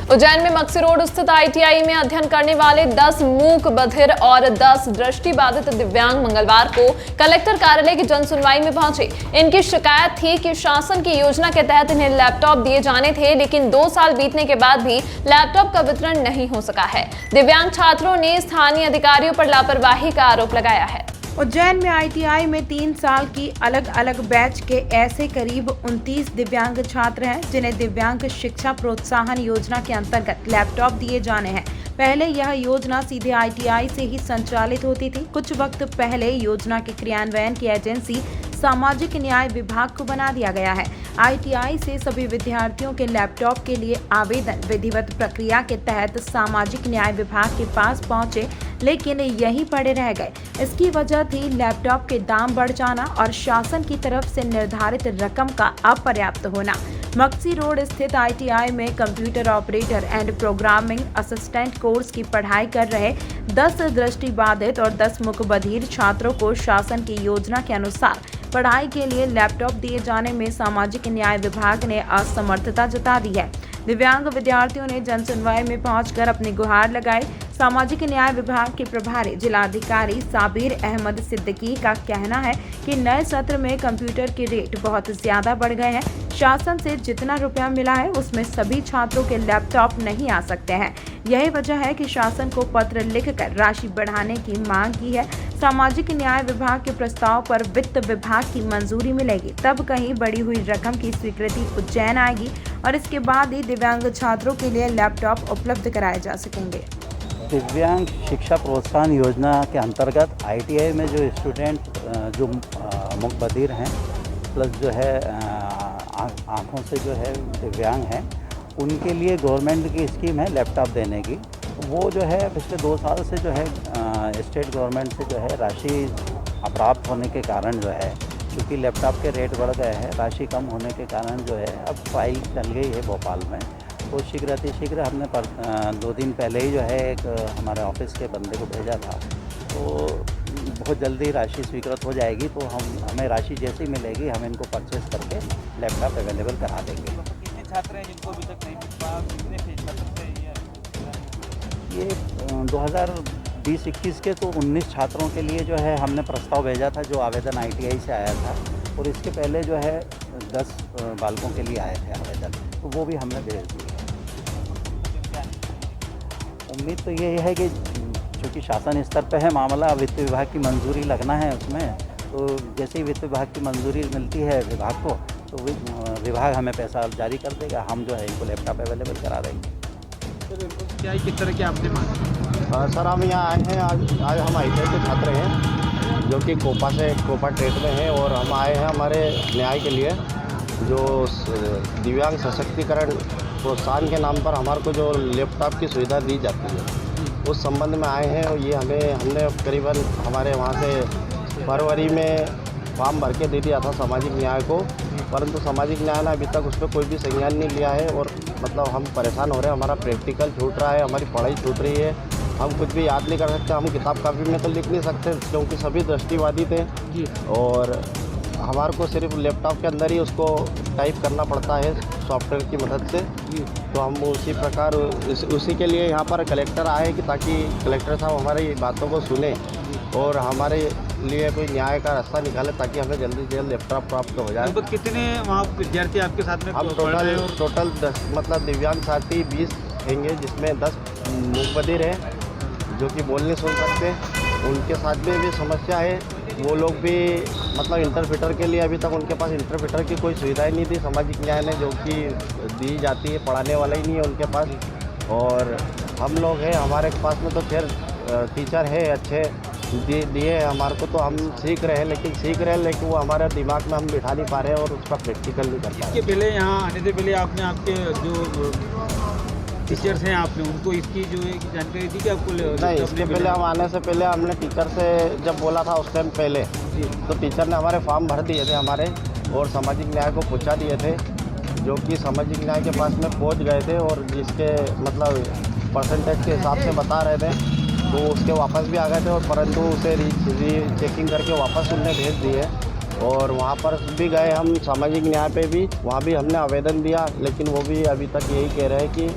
उज्जैन में मक्सी रोड स्थित आईटीआई में अध्ययन करने वाले 10 मूक बधिर और 10 दृष्टिबाधित दिव्यांग मंगलवार को कलेक्टर कार्यालय की जन सुनवाई में पहुंचे। इनकी शिकायत थी कि शासन की योजना के तहत इन्हें लैपटॉप दिए जाने थे, लेकिन 2 साल बीतने के बाद भी लैपटॉप का वितरण नहीं हो सका है। दिव्यांग छात्रों ने स्थानीय अधिकारियों पर लापरवाही का आरोप लगाया है। उज्जैन में आईटीआई में 3 साल की अलग अलग बैच के ऐसे करीब 29 दिव्यांग छात्र हैं जिन्हें दिव्यांग शिक्षा प्रोत्साहन योजना के अंतर्गत लैपटॉप दिए जाने हैं। पहले यह योजना सीधे आईटीआई से ही संचालित होती थी। कुछ वक्त पहले योजना के क्रियान्वयन की एजेंसी सामाजिक न्याय विभाग को बना दिया गया है। आईटीआई से सभी विद्यार्थियों के लैपटॉप के लिए आवेदन विधिवत प्रक्रिया के तहत सामाजिक न्याय विभाग के पास पहुंचे, लेकिन यहीं पड़े रह गए। इसकी वजह थी लैपटॉप के दाम बढ़ जाना और शासन की तरफ से निर्धारित रकम का अपर्याप्त होना। मक्सी रोड स्थित आईटीआई में computer operator and programming assistant course की पढ़ाई कर रहे 10 दृष्टिबाधित और 10 मूकबधिर छात्रों को शासन की योजना के अनुसार पढ़ाई के लिए लैपटॉप दिए जाने में सामाजिक न्याय विभाग ने असमर्थता जता दी है। दिव्यांग विद्यार्थियों ने जन सुनवाई में पहुंचकर अपनी गुहार लगाई। सामाजिक न्याय विभाग के प्रभारी जिलाधिकारी साबिर अहमद सिद्दीकी का कहना है कि नए सत्र में कंप्यूटर के रेट बहुत ज्यादा बढ़ गए हैं। शासन से जितना रुपया मिला है उसमें सभी छात्रों के लैपटॉप नहीं आ सकते हैं। यही वजह है कि शासन को पत्र लिखकर राशि बढ़ाने की मांग की है। सामाजिक न्याय विभाग के प्रस्ताव पर वित्त विभाग की मंजूरी मिलेगी, तब कहीं बढ़ी हुई रकम की स्वीकृति उज्जैन आएगी और इसके बाद ही दिव्यांग छात्रों के लिए लैपटॉप उपलब्ध कराए जा सकेंगे। दिव्यांग शिक्षा प्रोत्साहन योजना के अंतर्गत आईटीआई में जो स्टूडेंट जो मूकबधिर हैं प्लस जो है आँखों से जो है दिव्यांग हैं, उनके लिए गवर्नमेंट की स्कीम है लैपटॉप देने की। वो जो है पिछले 2 साल से जो है स्टेट गवर्नमेंट से जो है राशि अप्राप्त होने के कारण जो है, क्योंकि लैपटॉप के रेट बढ़ गए हैं, राशि कम होने के कारण जो है अब फाइल चल गई है भोपाल में। तो शीघ्र हमने 2 दिन पहले ही जो है एक हमारे ऑफिस के बंदे को भेजा था, तो बहुत जल्दी राशि स्वीकृत हो जाएगी। तो हमें राशि जैसी मिलेगी हम इनको परचेस करके लैपटॉप अवेलेबल करा देंगे। कितने छात्र हैं जिनको अभी तक नहीं मिल पाया, कितने फीस भर सकते हैं? ये 2020-21 के तो 19 छात्रों के लिए जो है हमने प्रस्ताव भेजा था, जो आवेदन आईटीआई से आया था, और इसके पहले जो है 10 बालकों के लिए आए थे आवेदन, तो वो भी हमने भेज दिए। उम्मीद तो ये है कि चूँकि शासन स्तर पे है मामला, वित्त विभाग की मंजूरी लगना है उसमें, तो जैसे ही वित्त विभाग की मंजूरी मिलती है विभाग को, तो विभाग हमें पैसा जारी कर देगा, हम जो है इनको लैपटॉप अवेलेबल करा देंगे। क्या किस तरह की आपने मांग? सर हम यहाँ आए हैं, आज हम आईटीआई के छात्र हैं जो कि कोपा ट्रेड में हैं, और हम आए हैं हमारे न्याय के लिए। जो दिव्यांग सशक्तिकरण प्रोत्साहन के नाम पर हमारे को जो लैपटॉप की सुविधा दी जाती है, उस संबंध में आए हैं। और ये हमने करीबन हमारे वहाँ से फरवरी में फॉर्म भर के दे दिया था सामाजिक न्याय को, परंतु सामाजिक न्याय ने अभी तक उस पर कोई भी संज्ञान नहीं लिया है। और मतलब हम परेशान हो रहे हैं, हमारा प्रैक्टिकल छूट रहा है, हमारी पढ़ाई छूट रही है, हम कुछ भी याद नहीं कर सकते, हम किताब कापी में तो लिख नहीं सकते क्योंकि सभी दृष्टिबाधित थे। और हमारे को सिर्फ लैपटॉप के अंदर ही उसको टाइप करना पड़ता है सॉफ्टवेयर की मदद से। तो हम उसी प्रकार उसी के लिए यहाँ पर कलेक्टर आए कि ताकि कलेक्टर साहब हमारी बातों को सुने और हमारे लिए कोई न्याय का रास्ता निकाले, ताकि हमें जल्दी से जल्द लैपटॉप प्राप्त हो जाए। कितने वहाँ विद्यार्थी आपके साथ में? हम टोटल 10 मतलब दिव्यांग साथी 20 होंगे, जिसमें 10 मूकबधिर हैं जो कि बोल नहीं सुन सकते। उनके साथ में भी समस्या है, वो लोग भी मतलब इंटरप्रेटर के लिए अभी तक उनके पास इंटरप्रेटर की कोई सुविधाएं नहीं थी सामाजिक न्याय ने, जो कि दी जाती है, पढ़ाने वाला ही नहीं है उनके पास। और हम लोग हैं, हमारे पास में तो खैर टीचर है अच्छे दिए हमारे को, तो हम सीख रहे हैं, लेकिन वो हमारे दिमाग में हम बिठा नहीं पा रहे हैं और उसका प्रैक्टिकल नहीं कर पा रहे। इसके पहले यहाँ आने से पहले आपने आपके जो टीचर्स हैं आपने उनको इसकी जो है जानकारी दी कि आपको? नहीं, इसके पहले हम आने से पहले हमने टीचर से जब बोला था उस टाइम पहले, तो टीचर ने हमारे फॉर्म भर दिए थे हमारे, और सामाजिक न्याय को पहुँचा दिए थे, जो कि सामाजिक न्याय के पास में पहुँच गए थे। और जिसके मतलब परसेंटेज के हिसाब से बता रहे थे, तो उसके वापस भी आ गए थे, और परंतु उसे चेकिंग करके वापस उन्हें भेज दिए। और वहाँ पर भी गए हम सामाजिक न्याय पे भी, वहाँ भी हमने आवेदन दिया, लेकिन वो भी अभी तक यही कह रहे हैं कि